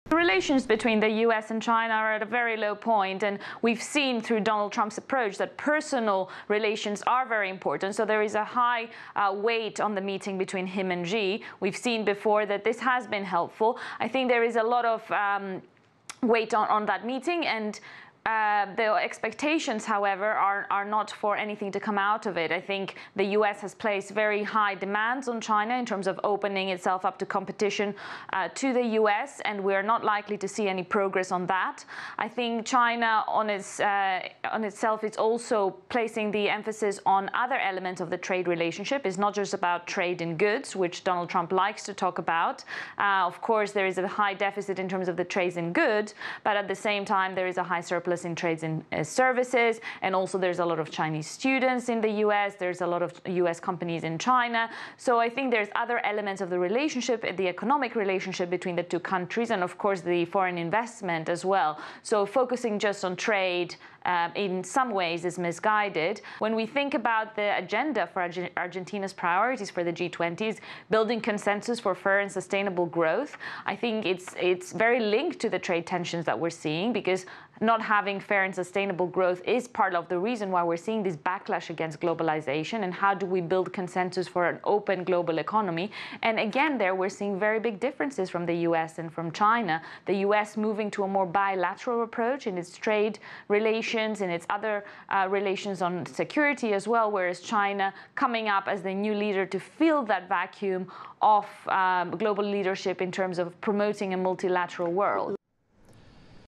The relations between the US and China are at a very low point, and we've seen through Donald Trump's approach that personal relations are very important. So there is a high weight on the meeting between him and Xi. We've seen before that this has been helpful. I think there is a lot of weight on that meeting, and the expectations, however, are not for anything to come out of it. I think the US has placed very high demands on China in terms of opening itself up to competition to the US, and we're not likely to see any progress on that. I think China on itself is also placing the emphasis on other elements of the trade relationship. It's not just about trade in goods, which Donald Trump likes to talk about. Of course, there is a high deficit in terms of the trades in goods, but at the same time, there is a high surplus in trades in services, and also there's a lot of Chinese students in the US, there's a lot of US companies in China. So I think there's other elements of the relationship, the economic relationship between the two countries, and of course the foreign investment as well. So focusing just on trade in some ways is misguided. When we think about the agenda for Argentina's priorities for the G20s, building consensus for fair and sustainable growth, I think it's very linked to the trade tensions that we're seeing, because not having fair and sustainable growth is part of the reason why we're seeing this backlash against globalization. And how do we build consensus for an open global economy? And again, there we're seeing very big differences from the US and from China. The US moving to a more bilateral approach in its trade relations, in its other relations on security as well, whereas China coming up as the new leader to fill that vacuum of global leadership in terms of promoting a multilateral world.